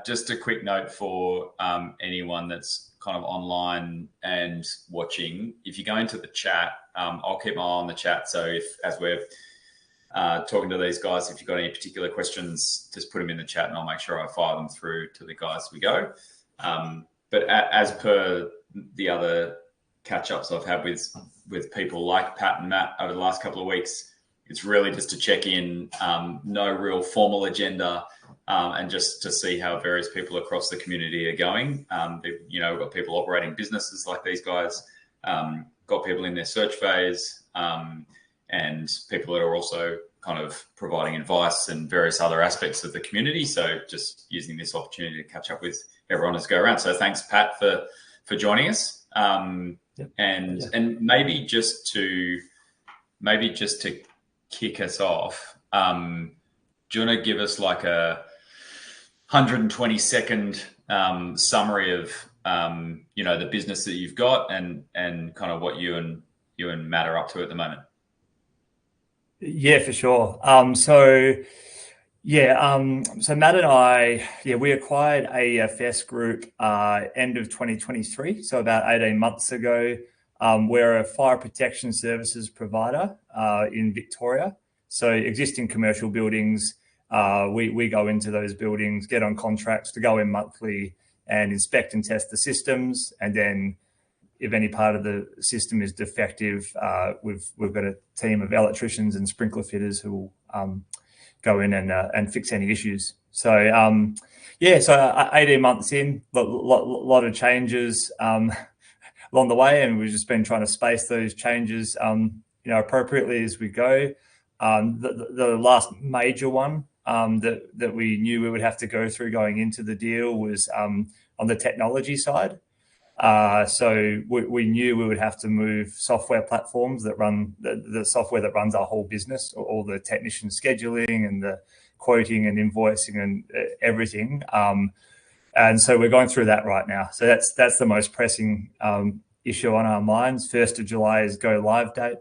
just a quick note for anyone that's kind of online and watching. If you go into the chat, I'll keep my eye on the chat. So as we're talking to these guys, if you've got any particular questions, just put them in the chat and I'll make sure I fire them through to the guys as we go. But as per the other catch-ups I've had with people like Pat and Matt over the last couple of weeks, it's really just to check in, no real formal agenda, and just to see how various people across the community are going. We've got people operating businesses like these guys, got people in their search phase, and people that are also kind of providing advice and various other aspects of the community. So just using this opportunity to catch up with everyone as go around. So thanks, Pat, for joining us. And maybe just to kick us off, do you want to give us like a 120-second summary of the business that you've got and kind of what you and Matt are up to at the moment? Yeah, for sure. So Matt and I, we acquired AEFS Group end of 2023, so about 18 months ago. We're a fire protection services provider in Victoria. So existing commercial buildings, we go into those buildings, get on contracts to go in monthly and inspect and test the systems. And then if any part of the system is defective, we've got a team of electricians and sprinkler fitters who will go in and fix any issues. So 18 months in, lot of changes along the way, and we've just been trying to space those changes appropriately as we go. The last major one that we knew we would have to go through going into the deal was on the technology side. So we knew we would have to move software platforms that run the software that runs our whole business, all the technician scheduling and the quoting and invoicing and everything. And so we're going through that right now. So that's the most pressing issue on our minds. 1st of July is go live date.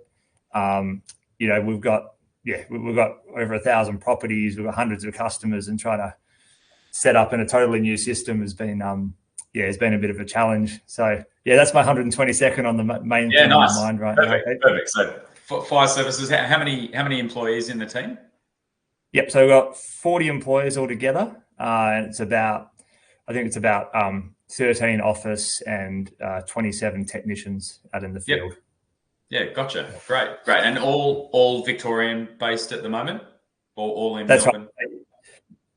We've got over 1,000 properties. We've got hundreds of customers, and trying to set up in a totally new system has been it's been a bit of a challenge. So that's my 120-second on the main thing on my mind right now. Perfect. So fire services, how many employees in the team? Yep. So we've got 40 employees altogether, and it's about 13 office and 27 technicians out in the field. Yep. Yeah, gotcha. Great. And all Victorian based at the moment, or all in Melbourne? Right.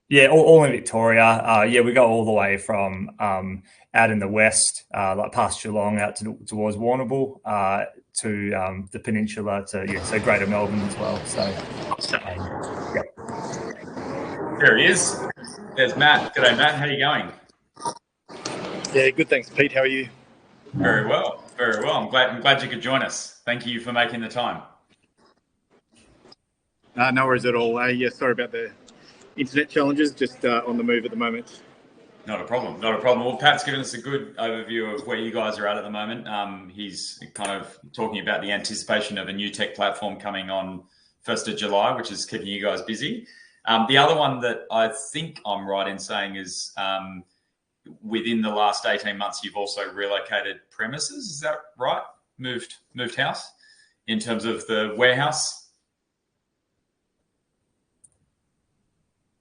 Yeah, all in Victoria. We go all the way from out in the west, like past Geelong, out towards Warrnambool, to the peninsula, so Greater Melbourne as well. There he is. There's Matt. G'day, Matt. How are you going? Yeah, good. Thanks, Pete. How are you? Very well. I'm glad you could join us. Thank you for making the time. No worries at all. Sorry about the internet challenges. Just on the move at the moment. Not a problem. Well, Pat's given us a good overview of where you guys are at the moment. He's kind of talking about the anticipation of a new tech platform coming on 1st of July, which is keeping you guys busy. The other one that I think I'm right in saying is within the last 18 months, you've also relocated premises. Is that right? Moved house in terms of the warehouse?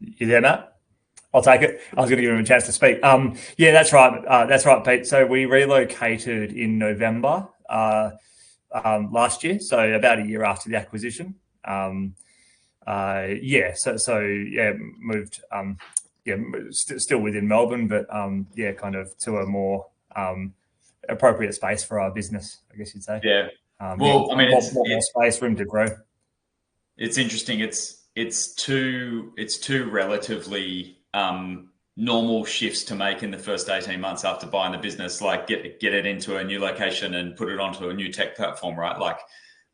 You there, Matt? I'll take it. I was going to give him a chance to speak. That's right. That's right, Pete. So we relocated in November last year, so about a year after the acquisition. Moved. Still within Melbourne, but kind of to a more appropriate space for our business, I guess you'd say. Yeah. More space, room to grow. It's interesting. It's two relatively normal shifts to make in the first 18 months after buying the business, like get it into a new location and put it onto a new tech platform, right?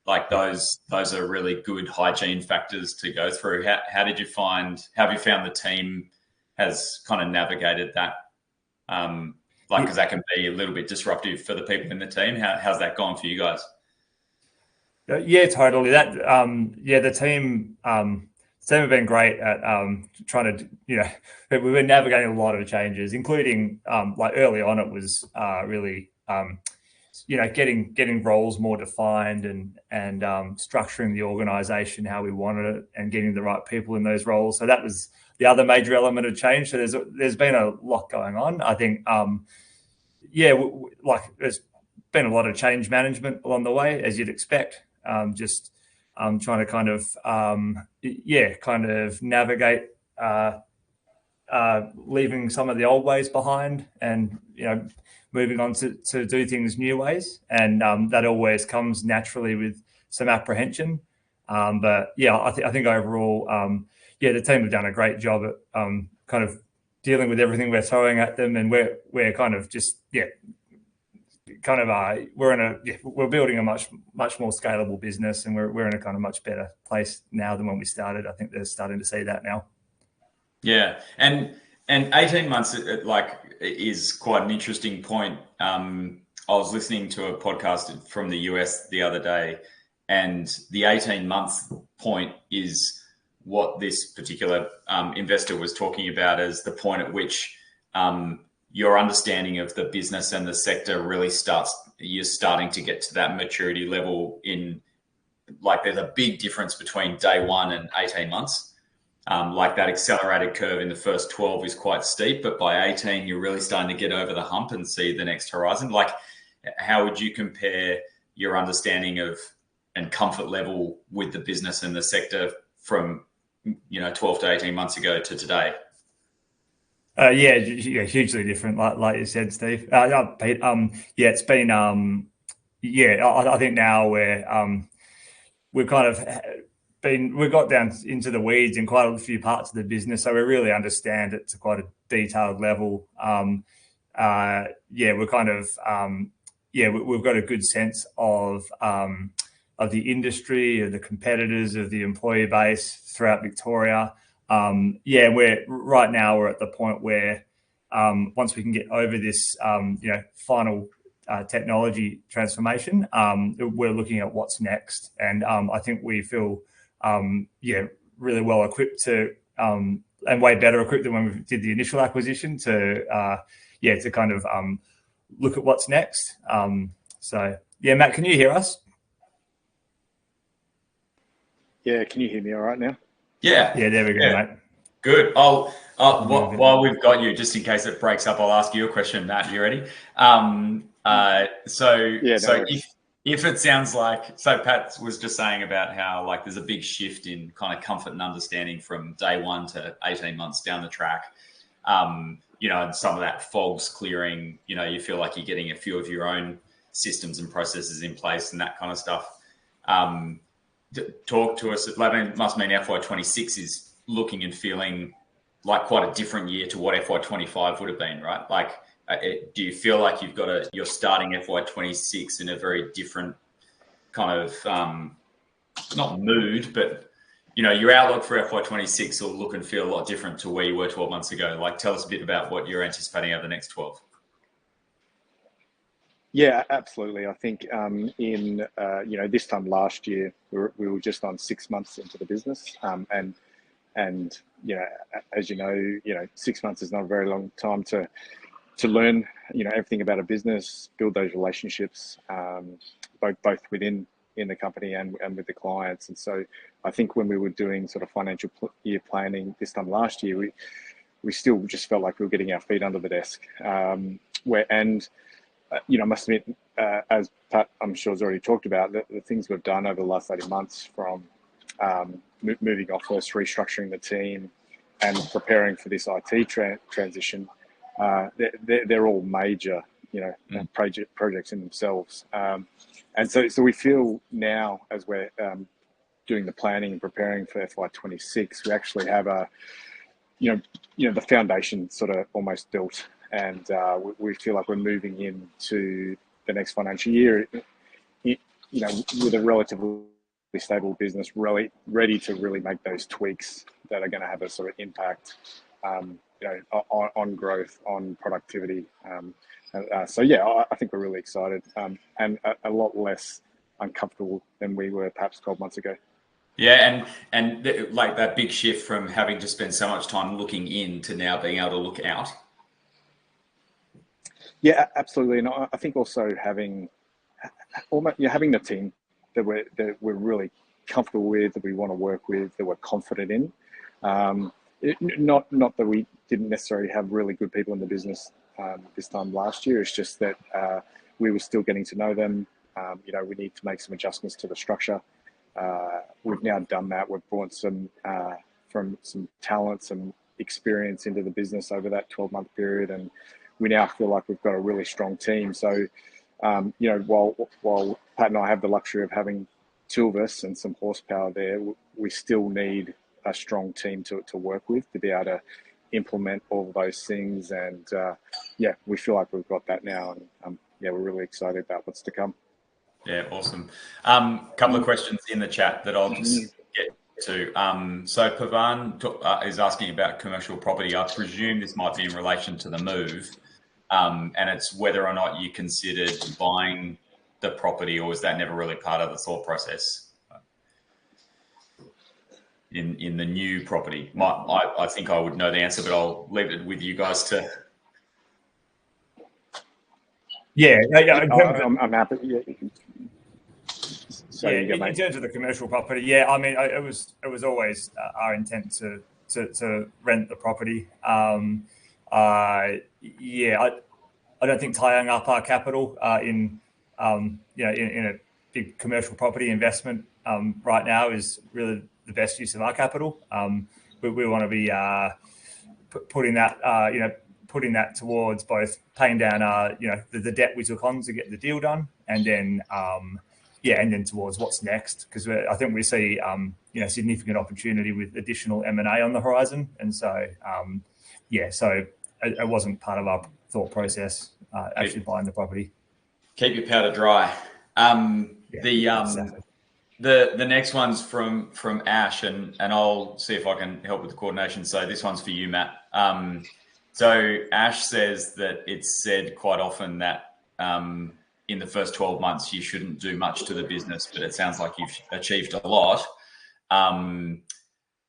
Like those are really good hygiene factors to go through. How have you found the team has kind of navigated that? Because that can be a little bit disruptive for the people in the team. How's that gone for you guys? Yeah, totally. That the team have been great at trying to, we were navigating a lot of changes, including like early on, it was really, getting roles more defined and structuring the organization how we wanted it and getting the right people in those roles. So that was the other major element of change. So there's been a lot going on. I think, there's been a lot of change management along the way, as you'd expect. Just trying to kind of navigate leaving some of the old ways behind and, moving on to do things new ways. And that always comes naturally with some apprehension. But yeah, I think overall, the team have done a great job at kind of dealing with everything we're throwing at them. And we're kind of just, we're building a much more scalable business, and we're in a kind of much better place now than when we started. I think they're starting to see that now. Yeah, and 18 months is quite an interesting point. I was listening to a podcast from the US the other day, and the 18-month point is what this particular investor was talking about as the point at which your understanding of the business and the sector really you're starting to get to that maturity level there's a big difference between day one and 18 months. That accelerated curve in the first 12 is quite steep, but by 18, you're really starting to get over the hump and see the next horizon. How would you compare your understanding of and comfort level with the business and the sector from, 12 to 18 months ago to today? Hugely different, like you said, Steve. Pete, it's been, I think now we've kind of we've got down into the weeds in quite a few parts of the business, so we really understand it to quite a detailed level. We're kind of, we've got a good sense of the industry, of the competitors, of the employee base throughout Victoria. We're at the point where once we can get over this, final technology transformation, we're looking at what's next. And I think we feel, really well equipped to, and way better equipped than when we did the initial acquisition to kind of look at what's next. Matt, can you hear us? Yeah, can you hear me all right now? Yeah, there we go, mate. Good. While we've got you, just in case it breaks up, I'll ask you a question, Matt. You ready? If it sounds like, so Pat was just saying about how there's a big shift in kind of comfort and understanding from day one to 18 months down the track, and some of that fog's clearing, you feel like you're getting a few of your own systems and processes in place and that kind of stuff. Talk to us. It must mean FY26 is looking and feeling like quite a different year to what FY25 would have been, right? Do you feel like you're starting FY26 in a very different kind of, not mood, but, your outlook for FY26 will look and feel a lot different to where you were 12 months ago. Tell us a bit about what you're anticipating over the next 12. Yeah, absolutely. I think in this time last year, we were just on 6 months into the business, and as 6 months is not a very long time to learn everything about a business, build those relationships, both within the company and with the clients. And so I think when we were doing sort of financial year planning this time last year, we still just felt like we were getting our feet under the desk. I must admit, as Pat, I'm sure, has already talked about, the things we've done over the last 18 months from moving office, restructuring the team, and preparing for this IT transition, they're all major, projects in themselves. And so we feel now, as we're doing the planning and preparing for FY26, we actually have the foundation sort of almost built. And we feel like we're moving into the next financial year, with a relatively stable business, really ready to really make those tweaks that are going to have a sort of impact, on growth, on productivity. I think we're really excited, and a lot less uncomfortable than we were perhaps 12 months ago. Yeah, and like that big shift from having to spend so much time looking in to now being able to look out. Yeah, absolutely. And I think also having the team that we're really comfortable with, that we want to work with, that we're confident in. Not that we didn't necessarily have really good people in the business this time last year. It's just that we were still getting to know them. We need to make some adjustments to the structure. We've now done that. We've brought some talent, some experience into the business over that 12-month period, and we now feel like we've got a really strong team. So, while Pat and I have the luxury of having two of us and some horsepower there, we still need a strong team to work with to be able to implement all of those things. And we feel like we've got that now, and we're really excited about what's to come. Yeah, awesome. Couple of questions in the chat that I'll just get to. So Pavan is asking about commercial property. I presume this might be in relation to the move, and it's whether or not you considered buying the property, or was that never really part of the thought process in the new property? I think I would know the answer, but I'll leave it with you guys to. Yeah, I'm happy. Yeah. So in terms of the commercial property, I mean, it was always our intent to rent the property. I don't think tying up our capital in a big commercial property investment right now is really the best use of our capital. We want to be putting that towards both paying down the debt we took on to get the deal done, and then towards what's next, because I think we see significant opportunity with additional M&A on the horizon, and so it wasn't part of our thought process actually buying the property. Keep your powder dry. Exactly. The next one's from Ash, and I'll see if I can help with the coordination. So this one's for you, Matt. So Ash says that it's said quite often that in the first 12 months you shouldn't do much to the business, but it sounds like you've achieved a lot. Can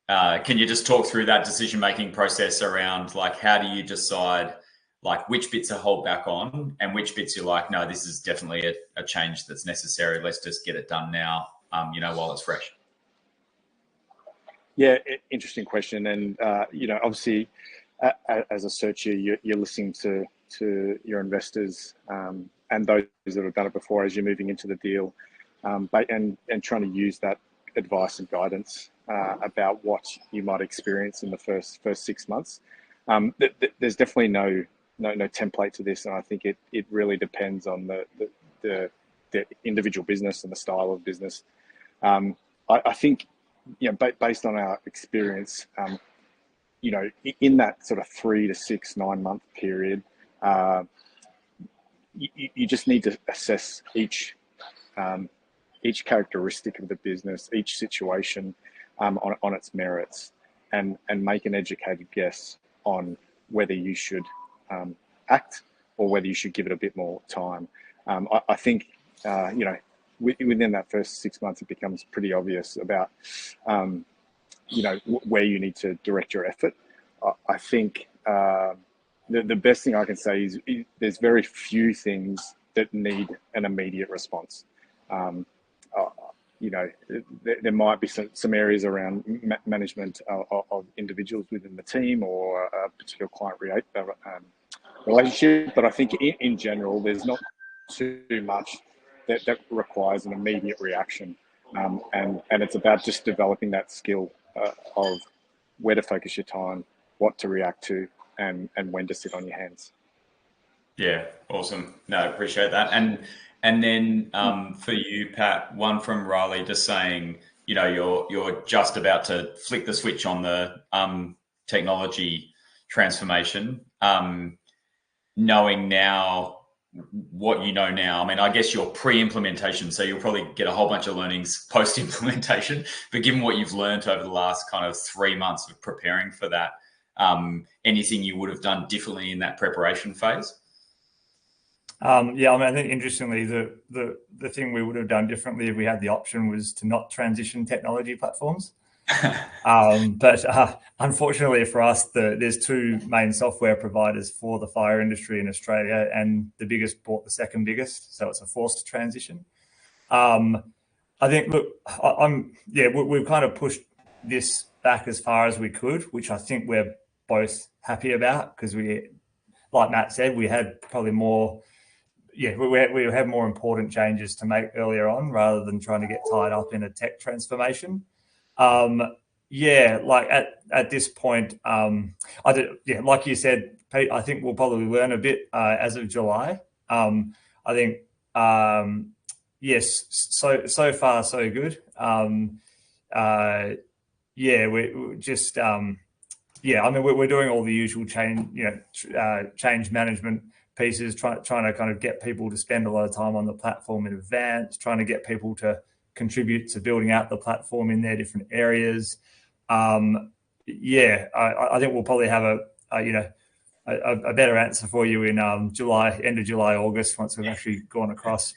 you just talk through that decision-making process around, like, how do you decide, like, which bits are hold back on and which bits you're like, no, this is definitely a change that's necessary. Let's just get it done now, while it's fresh. Yeah, interesting question. And, obviously, as a searcher, you're listening to your investors and those that have done it before as you're moving into the deal, and trying to use that advice and guidance about what you might experience in the first 6 months. There's definitely no template to this, and I think it really depends on the individual business and the style of business. I think, based on our experience, in that sort of 3 to 6, 9 month period, you just need to assess each characteristic of the business, each situation on its merits, and make an educated guess on whether you should act or whether you should give it a bit more time. I think, within that first 6 months, it becomes pretty obvious about, where you need to direct your effort. I think the best thing I can say is there's very few things that need an immediate response. There might be some areas around management of individuals within the team or a particular client relationship, but I think in general, there's not too much that requires an immediate reaction. And it's about just developing that skill of where to focus your time, what to react to, and when to sit on your hands. Yeah, awesome. No, I appreciate that. And then for you, Pat, one from Riley just saying, you're just about to flick the switch on the technology transformation, knowing now what you know now. I mean, I guess you're pre-implementation, so you'll probably get a whole bunch of learnings post-implementation. But given what you've learned over the last kind of 3 months of preparing for that, anything you would have done differently in that preparation phase? Yeah, I mean, I think interestingly, the thing we would have done differently if we had the option was to not transition technology platforms. But unfortunately for us, there's two main software providers for the fire industry in Australia, and the biggest bought the second biggest, so it's a forced transition. I think, look, we've kind of pushed this back as far as we could, which I think we're both happy about, because we, like Matt said, we had probably more. Yeah, we have more important changes to make earlier on, rather than trying to get tied up in a tech transformation. Like at this point, like you said, Pete, I think we'll probably learn a bit as of July. I think yes, so far so good. We just I mean, we're doing all the usual change management pieces, trying to kind of get people to spend a lot of time on the platform in advance, trying to get people to contribute to building out the platform in their different areas. I think we'll probably have a better answer for you in July, end of July, August, once we've actually gone across.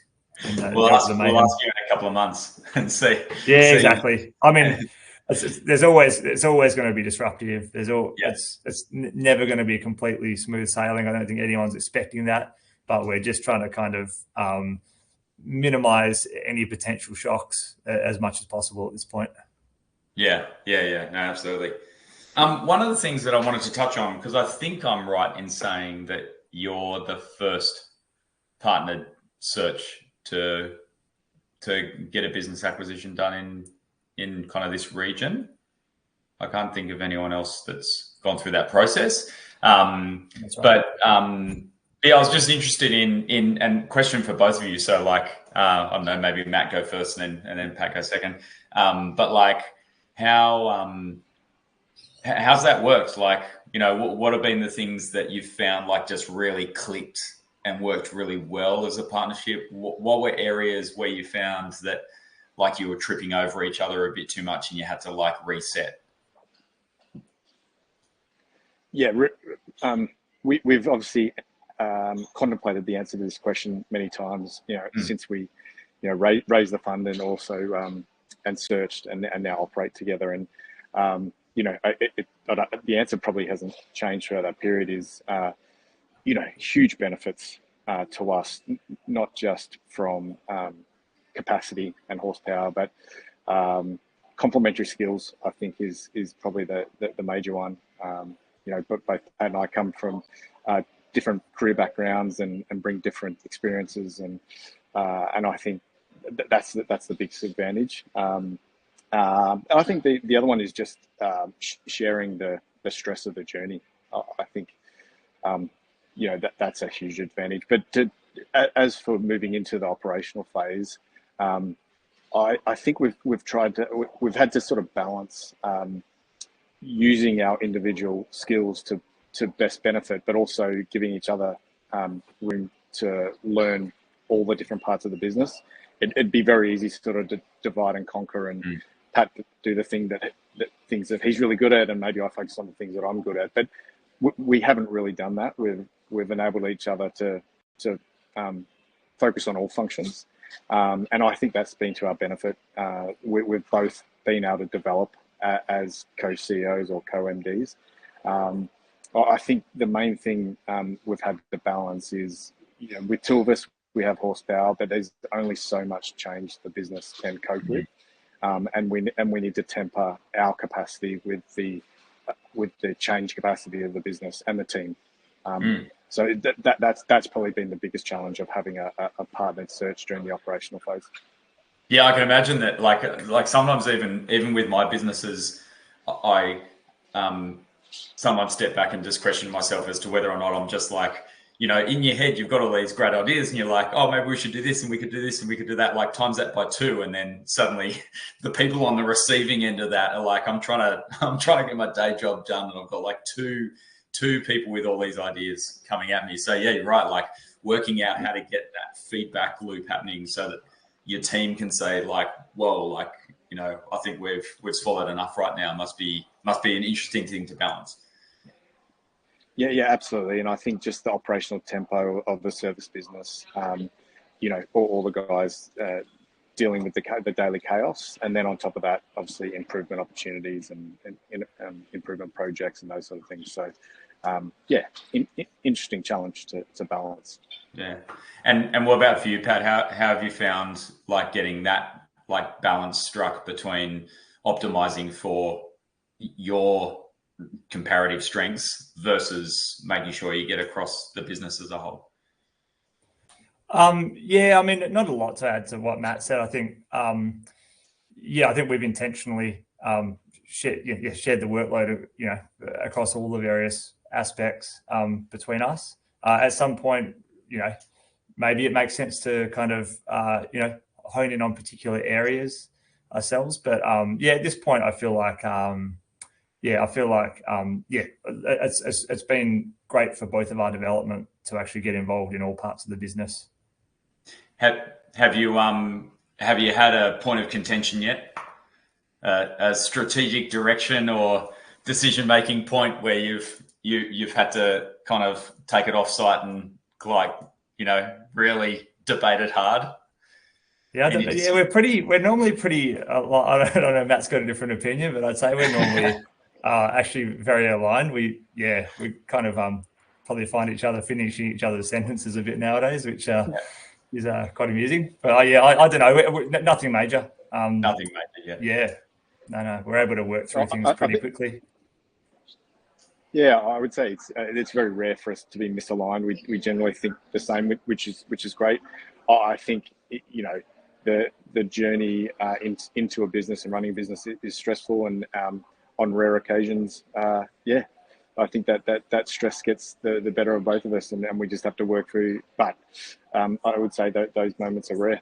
We'll ask you in a couple of months and see. Yeah, exactly. I mean, it's always going to be disruptive. It's never going to be completely smooth sailing. I don't think anyone's expecting that, but we're just trying to kind of minimize any potential shocks as much as possible at this point. No, absolutely. One of the things that I wanted to touch on, because I think I'm right in saying that you're the first partner search to get a business acquisition done in kind of this region. I can't think of anyone else that's gone through that process. That's right. But I was just interested in and question for both of you. So I don't know, maybe Matt go first and then Pat go second. But how's that worked? What have been the things that you've found just really clicked and worked really well as a partnership? What were areas where you found that you were tripping over each other a bit too much and you had to reset? Yeah, we've obviously contemplated the answer to this question many times, since we, raised the fund and also and searched and now operate together. And the answer probably hasn't changed throughout that period. Is huge benefits to us, not just from capacity and horsepower, but complementary skills, I think, is probably the major one. But both Pat and I come from different career backgrounds and bring different experiences, and I think that's the biggest advantage. I think the other one is just sharing the stress of the journey. I think that's a huge advantage. But as for moving into the operational phase, I think we've had to sort of balance using our individual skills to best benefit, but also giving each other room to learn all the different parts of the business. It'd be very easy to sort of divide and conquer, and Pat do the things that he's really good at, and maybe I focus on the things that I'm good at. But we haven't really done that. We've enabled each other to focus on all functions, and I think that's been to our benefit. We've both been able to develop as co-CEOs or co-MDs. I think the main thing we've had to balance is, with two of us, we have horsepower, but there's only so much change the business can cope with, and we need to temper our capacity with the change capacity of the business and the team. So that's probably been the biggest challenge of having a partnered search during the operational phase. Yeah, I can imagine that. Like sometimes even with my businesses, I sometimes step back and just question myself as to whether or not I'm just in your head, you've got all these great ideas and you're like, oh, maybe we should do this and we could do this and we could do that, times that by 2. And then suddenly the people on the receiving end of that are like, I'm trying to get my day job done. And I've got two people with all these ideas coming at me. So yeah, you're right. Working out how to get that feedback loop happening so that your team can say I think we've swallowed enough right now. Must be an interesting thing to balance. Yeah, absolutely. And I think just the operational tempo of the service business, all the guys dealing with the daily chaos, and then on top of that, obviously improvement opportunities and improvement projects and those sort of things. So, interesting challenge to balance. Yeah, and what about for you, Pat? How have you found like getting that like balance struck between optimizing for your comparative strengths versus making sure you get across the business as a whole? Yeah, I mean, not a lot to add to what Matt said. I think, I think we've intentionally shared the workload, across all the various aspects between us. At some point, maybe it makes sense to kind of, hone in on particular areas ourselves. But at this point, I feel like, it's been great for both of our development to actually get involved in all parts of the business. Have you had a point of contention yet? A strategic direction or decision-making point where you've had to kind of take it off site and really debate it hard? Yeah, we're normally pretty. I don't know. Matt's got a different opinion, but I'd say we're normally actually very aligned. We kind of probably find each other finishing each other's sentences a bit nowadays, which is quite amusing. But I don't know. Nothing major. Nothing major. Yeah. No. We're able to work through things pretty quickly. Yeah, I would say it's very rare for us to be misaligned. We generally think the same, which is great. I think the journey into a business and running a business is stressful, and on rare occasions, I think that stress gets the better of both of us, and we just have to work through. But I would say that those moments are rare.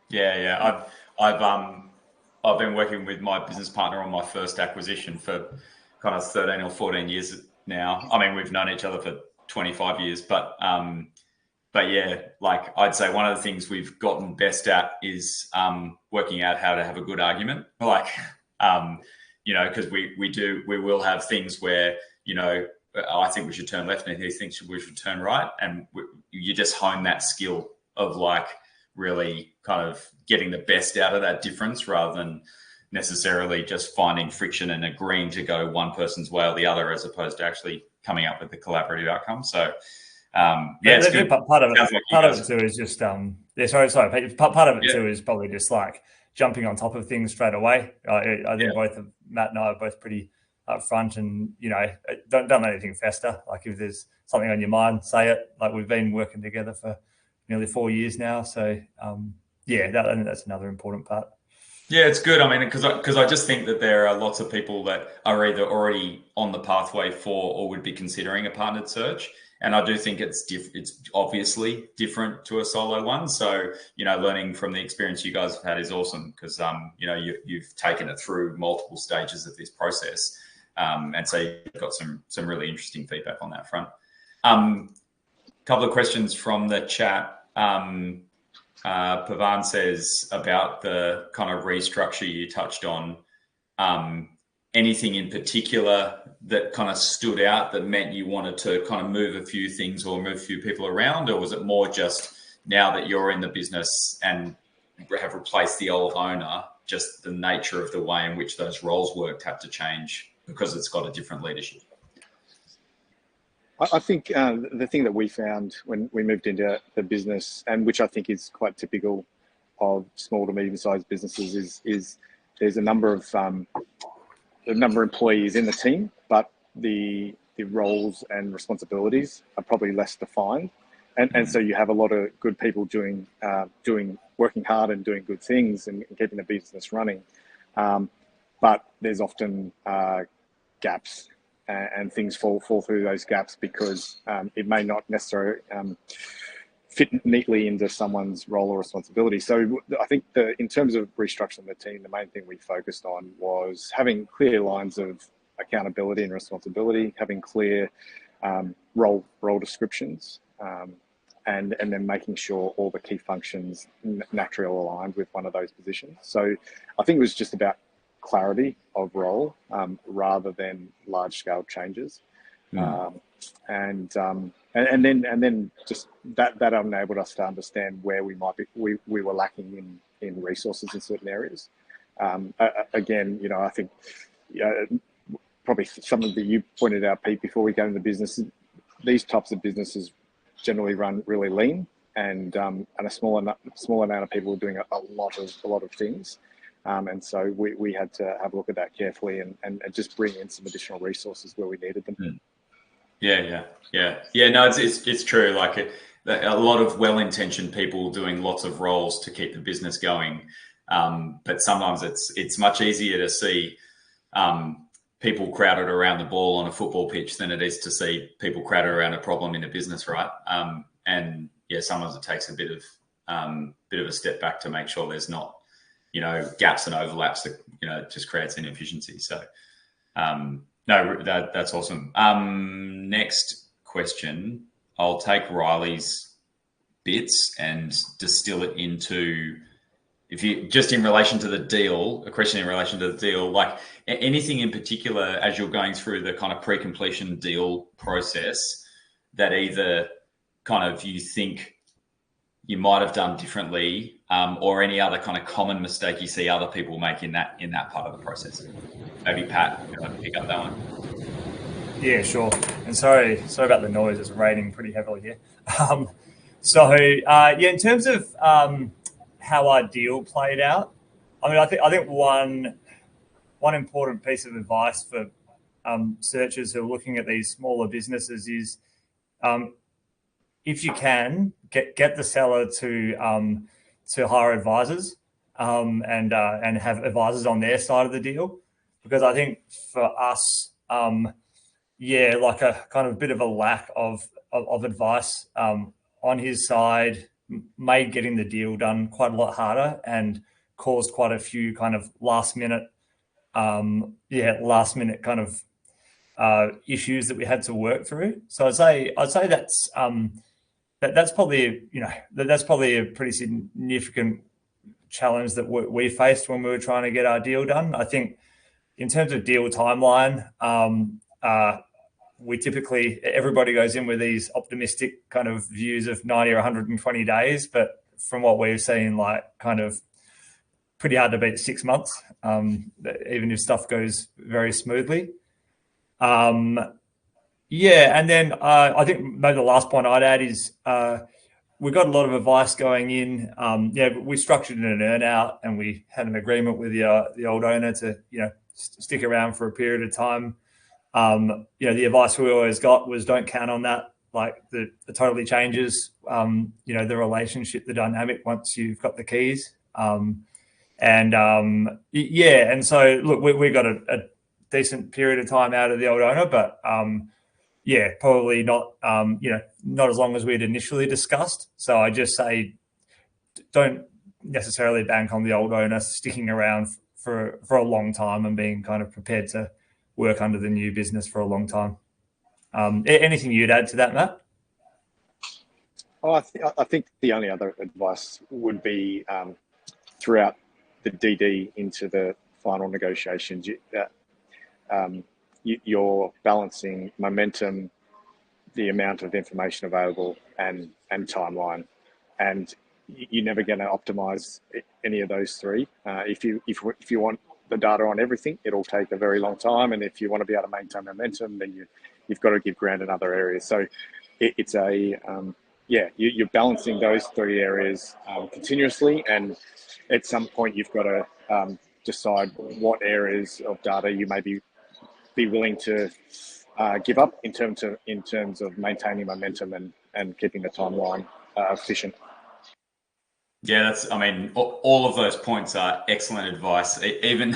Yeah. I've been working with my business partner on my first acquisition for kind of 13 or 14 years now. I mean, we've known each other for 25 years, but yeah, like I'd say one of the things we've gotten best at is working out how to have a good argument. Like, because we will have things where, I think we should turn left and he thinks we should turn right. And you just hone that skill of like really kind of getting the best out of that difference rather than necessarily just finding friction and agreeing to go one person's way or the other, as opposed to actually coming up with the collaborative outcome. So, it's good. Part of it too is just sorry. Part of it too is probably just like jumping on top of things straight away. I think both Matt and I are both pretty upfront, and don't let anything fester. Like if there's something on your mind, say it. Like we've been working together for nearly 4 years now, so I think that's another important part. Yeah, it's good. I mean, because I just think that there are lots of people that are either already on the pathway for or would be considering a partnered search. And I do think it's obviously different to a solo one. So, learning from the experience you guys have had is awesome because, you've taken it through multiple stages of this process. And so you've got some really interesting feedback on that front. Couple of questions from the chat. Pavan says about the kind of restructure you touched on. Anything in particular that kind of stood out that meant you wanted to kind of move a few things or move a few people around? Or was it more just now that you're in the business and have replaced the old owner, just the nature of the way in which those roles worked had to change because it's got a different leadership? I think the thing that we found when we moved into the business, and which I think is quite typical of small to medium-sized businesses, is there's a number of employees in the team, but the roles and responsibilities are probably less defined, and so you have a lot of good people working hard and doing good things and keeping the business running, but there's often gaps. And things fall through those gaps because it may not necessarily fit neatly into someone's role or responsibility. So I think in terms of restructuring the team, the main thing we focused on was having clear lines of accountability and responsibility, having clear role descriptions, and then making sure all the key functions naturally aligned with one of those positions. So I think it was just about clarity of role rather than large scale changes. and then just that enabled us to understand where we were lacking in resources in certain areas. Again, I think probably something that you pointed out, Pete, before we go into the business. These types of businesses generally run really lean, and a small amount of people doing a lot of things. And so we had to have a look at that carefully and just bring in some additional resources where we needed them. Yeah. No, it's true. Like a lot of well-intentioned people doing lots of roles to keep the business going, but sometimes it's much easier to see people crowded around the ball on a football pitch than it is to see people crowded around a problem in a business, right? And sometimes it takes a bit of a step back to make sure there's not gaps and overlaps that just creates inefficiency. So no, that's awesome. Next question, I'll take Riley's bits and distill it into, if you just in relation to the deal, a question in relation to the deal, like anything in particular as you're going through the kind of pre-completion deal process that either kind of you think you might have done differently, or any other kind of common mistake you see other people make in that part of the process. Maybe Pat, you want to pick up that one? Yeah, sure. And sorry about the noise. It's raining pretty heavily here. In terms of how our deal played out, I mean, I think one important piece of advice for searchers who are looking at these smaller businesses is, if you can, get the seller to hire advisors and have advisors on their side of the deal, because I think for us, like a kind of bit of a lack of advice on his side made getting the deal done quite a lot harder and caused quite a few kind of last minute kind of issues that we had to work through. So I'd say that's probably a pretty significant challenge that we faced when we were trying to get our deal done. I think in terms of deal timeline, we typically, everybody goes in with these optimistic kind of views of 90 or 120 days, but from what we've seen, like kind of pretty hard to beat 6 months, even if stuff goes very smoothly. And then I think maybe the last point I'd add is we got a lot of advice going in. We structured an earn-out and we had an agreement with the old owner to stick around for a period of time. The advice we always got was don't count on that. Like it totally changes, the relationship, the dynamic once you've got the keys. And so look, we got a decent period of time out of the old owner, but probably not, not as long as we had initially discussed. So I just say, don't necessarily bank on the old owner sticking around for a long time and being kind of prepared to work under the new business for a long time. Anything you'd add to that, Matt? I think the only other advice would be throughout the DD into the final negotiations, you're balancing momentum, the amount of information available, and timeline, and you're never going to optimize any of those three. If you want the data on everything, it'll take a very long time, and if you want to be able to maintain momentum, then you've got to give ground in other areas. So it's you're balancing those three areas continuously, and at some point you've got to decide what areas of data you may be willing to give up in terms of maintaining momentum and keeping the timeline efficient. Yeah, all of those points are excellent advice. Even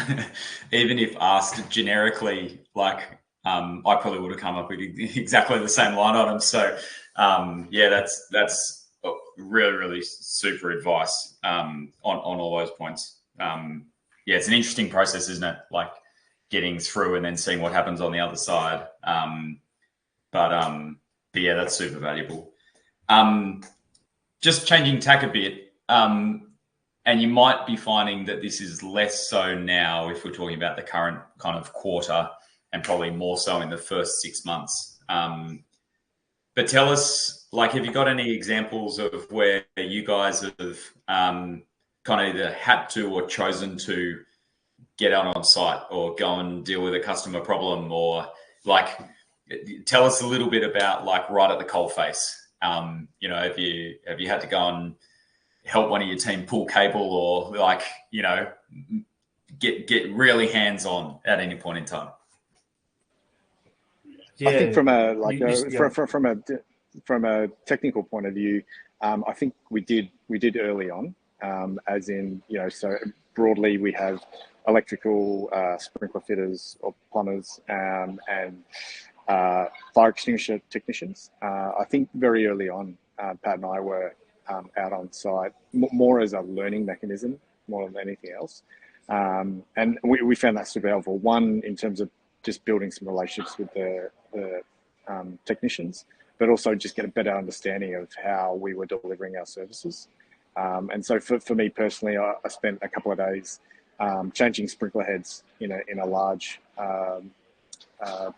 if asked generically, like I probably would have come up with exactly the same line item. So that's really, really super advice on all those points. It's an interesting process, isn't it? Like getting through and then seeing what happens on the other side. But that's super valuable. Just changing tack a bit. And you might be finding that this is less so now if we're talking about the current kind of quarter and probably more so in the first 6 months. But tell us, like, have you got any examples of where you guys have kind of either had to or chosen to get out on site or go and deal with a customer problem, or like, tell us a little bit about like right at the coalface. You know, have you had to go and help one of your team pull cable, or like, you know, get really hands on at any point in time? Yeah, I think from a technical point of view, I think we did early on, as in, you know, so broadly we have electrical, sprinkler fitters or plumbers, and fire extinguisher technicians. I think very early on, Pat and I were out on site more as a learning mechanism more than anything else, and we found that super helpful. One, in terms of just building some relationships with the technicians, but also just get a better understanding of how we were delivering our services. And so for me personally, I spent a couple of days changing sprinkler heads in a large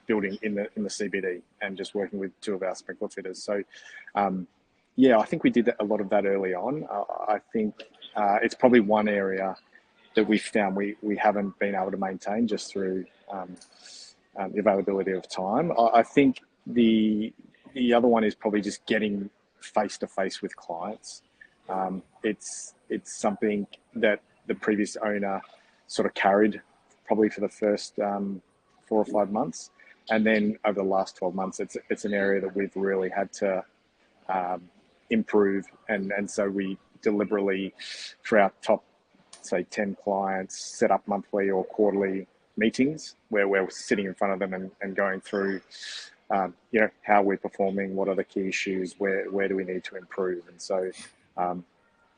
building in the CBD, and just working with two of our sprinkler fitters. So yeah, I think we did a lot of that early on. I think it's probably one area that we found we haven't been able to maintain just through the availability of time. I think the other one is probably just getting face to face with clients. It's something that the previous owner sort of carried probably for the first 4 or 5 months, and then over the last 12 months, it's an area that we've really had to improve, and so we deliberately, for our top, say, 10 clients, set up monthly or quarterly meetings where we're sitting in front of them and going through, you know, how we're performing, what are the key issues, where do we need to improve. And so,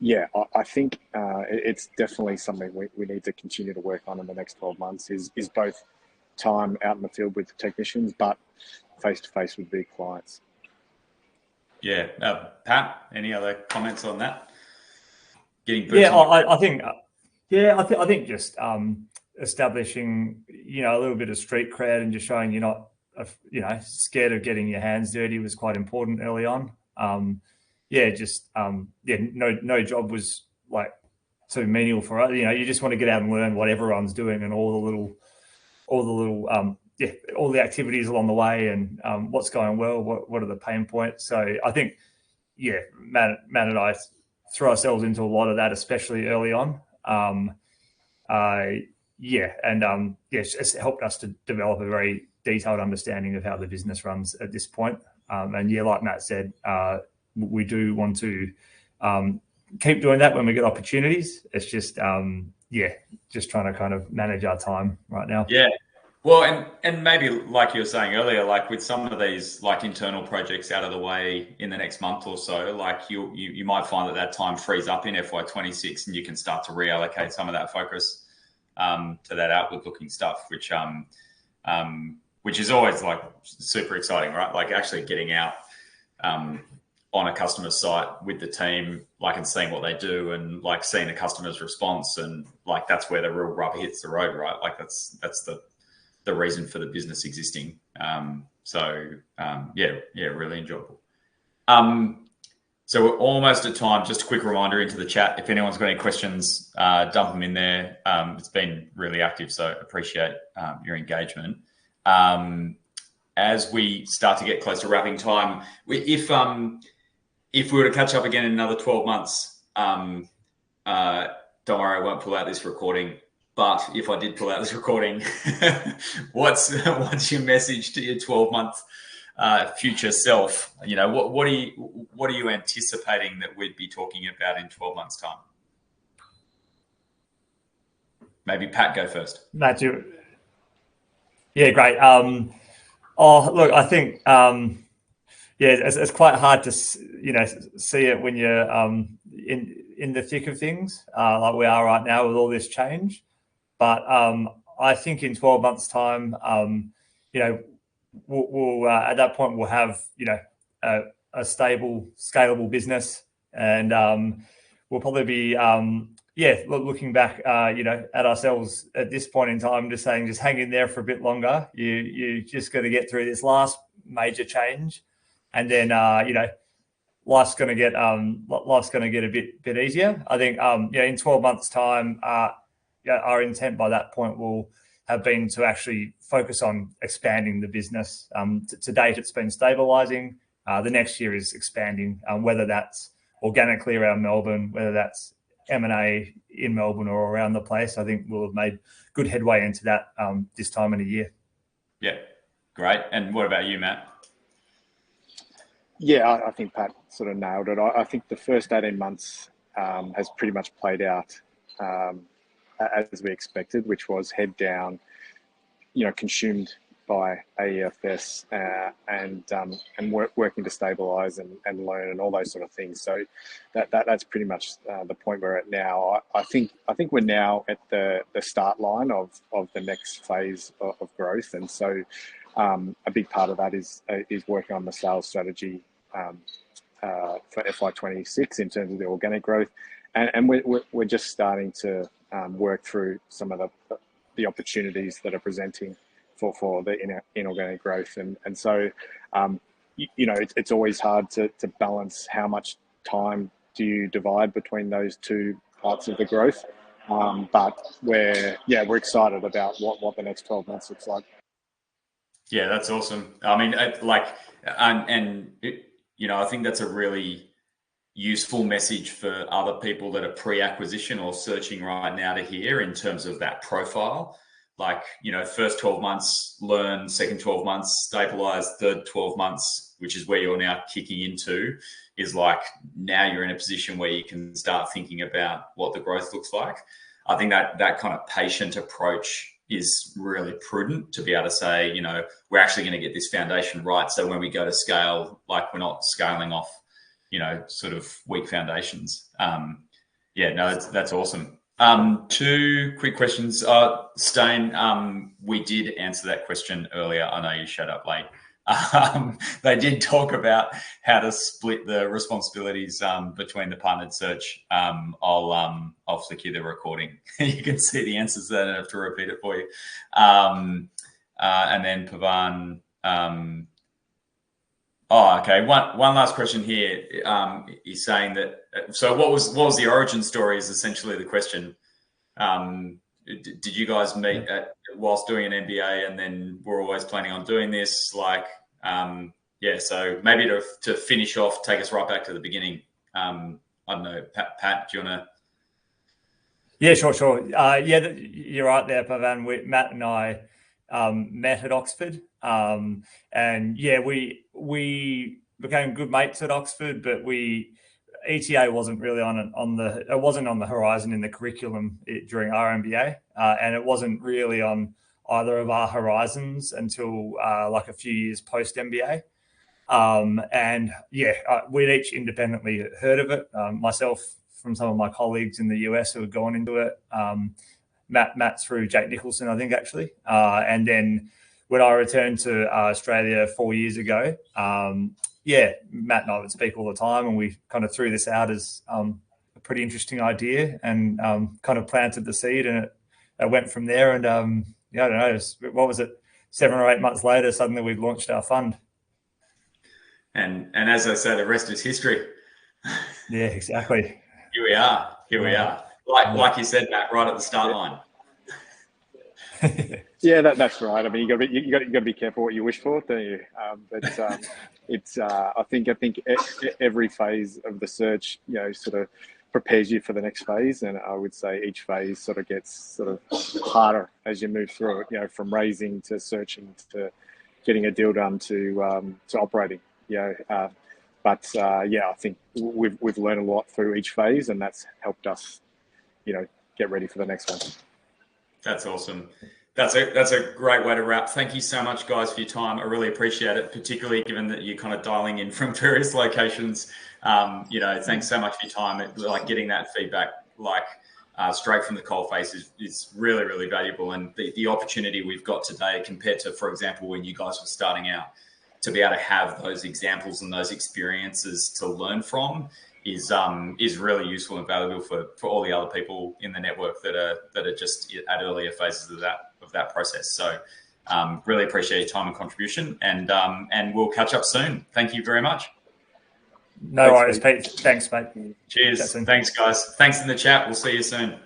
yeah, I think it's definitely something we need to continue to work on in the next 12 months is both time out in the field with the technicians, but face-to-face with big clients. Yeah. Pat, any other comments on that? I think just establishing, you know, a little bit of street cred and just showing you're not, you know, scared of getting your hands dirty was quite important early on. No job was like too menial for us. You know, you just want to get out and learn what everyone's doing and all the activities along the way, and what's going well, what are the pain points. So I think, yeah, Matt and I threw ourselves into a lot of that, especially early on. It's helped us to develop a very detailed understanding of how the business runs at this point. And yeah, like Matt said, we do want to keep doing that when we get opportunities. It's just, just trying to kind of manage our time right now. Yeah. Well, and maybe like you were saying earlier, like with some of these like internal projects out of the way in the next month or so, like you might find that time frees up in FY26, and you can start to reallocate some of that focus to that outward looking stuff, which is always like super exciting, right? Like actually getting out on a customer site with the team, like, and seeing what they do, and like seeing the customer's response, and like that's where the real rubber hits the road, right? Like that's the reason for the business existing. Really enjoyable. So we're almost at time. Just a quick reminder into the chat, if anyone's got any questions, dump them in there. It's been really active, so appreciate your engagement. As we start to get close to wrapping time, if we were to catch up again in another 12 months, don't worry, I won't pull out this recording. But if I did pull out this recording, what's your message to your 12-month future self? You know, what are you anticipating that we'd be talking about in 12 months' time? Maybe Pat, go first. Matt, yeah, great. Look, I think it's quite hard to see it when you're in the thick of things like we are right now with all this change. But I think in 12 months' time, we'll at that point we'll have a stable, scalable business, and we'll probably be looking back at ourselves at this point in time, just saying, just hang in there for a bit longer. You just got to get through this last major change, and then life's going to get a bit easier. I think in 12 months' time, our intent by that point will have been to actually focus on expanding the business. To date, it's been stabilizing. The next year is expanding, whether that's organically around Melbourne, whether that's M&A in Melbourne or around the place. I think we'll have made good headway into that this time in the year. Yeah, great. And what about you, Matt? Yeah, I think Pat sort of nailed it. I think the first 18 months has pretty much played out as we expected, which was head down, consumed by AEFS and working to stabilise and learn and all those sort of things. So that's pretty much the point we're at now. I think we're now at the start line of the next phase of growth, and so a big part of that is working on the sales strategy for FY26 in terms of the organic growth, and we're just starting to work through some of the opportunities that are presenting for the inorganic growth, and so it's always hard to balance how much time do you divide between those two parts of the growth, but we're excited about what the next 12 months looks like. Yeah, that's awesome. I mean, I think that's a really useful message for other people that are pre-acquisition or searching right now to hear in terms of that profile. Like, first 12 months, learn, second 12 months, stabilize, third 12 months, which is where you're now kicking into, is like now you're in a position where you can start thinking about what the growth looks like. I think that kind of patient approach is really prudent to be able to say, we're actually going to get this foundation right. So when we go to scale, like we're not scaling off, sort of weak foundations. That's awesome. Two quick questions. Stain, we did answer that question earlier. I know you showed up late. They did talk about how to split the responsibilities between the partnered search. I'll flick you the recording. You can see the answers there. I don't have to repeat it for you. And then Pavan. Okay. One last question here. He's saying that. So what was the origin story? Is essentially the question. Did you guys meet whilst doing an MBA, and then we're always planning on doing this? So maybe to finish off, take us right back to the beginning. I don't know, Pat, do you want to? Yeah, sure. You're right there, Pavan. Matt and I met at Oxford, and we became good mates at Oxford, but EtA wasn't really on the horizon in the curriculum during our MBA, and it wasn't really on either of our horizons until like a few years post MBA. We'd each independently heard of it. Myself from some of my colleagues in the US who had gone into it. Matt through Jake Nicholson, I think, actually. And then when I returned to Australia 4 years ago, Matt and I would speak all the time, and we kind of threw this out as a pretty interesting idea, and kind of planted the seed, and it went from there. And I don't know, what was it? 7 or 8 months later, suddenly we'd launched our fund. And as I say, the rest is history. Yeah, exactly. Here we are. Like you said, Matt, right at the start line. Yeah, that's right. I mean, you got to be careful what you wish for, don't you? I think every phase of the search, sort of prepares you for the next phase, and I would say each phase sort of gets sort of harder as you move through it. From raising to searching to getting a deal done to operating. I think we've learned a lot through each phase, and that's helped us, get ready for the next one. That's awesome. That's a great way to wrap. Thank you so much, guys, for your time. I really appreciate it, particularly given that you're kind of dialing in from various locations. Thanks so much for your time. Like getting that feedback, straight from the coalface is really, really valuable. And the opportunity we've got today compared to, for example, when you guys were starting out, to be able to have those examples and those experiences to learn from is really useful and valuable for all the other people in the network that are just at earlier phases of that process. So Really appreciate your time and contribution, and we'll catch up soon. Thank you very much. No worries, Pete. Thanks, mate. Cheers. Thanks, guys. Thanks in the chat. We'll see you soon.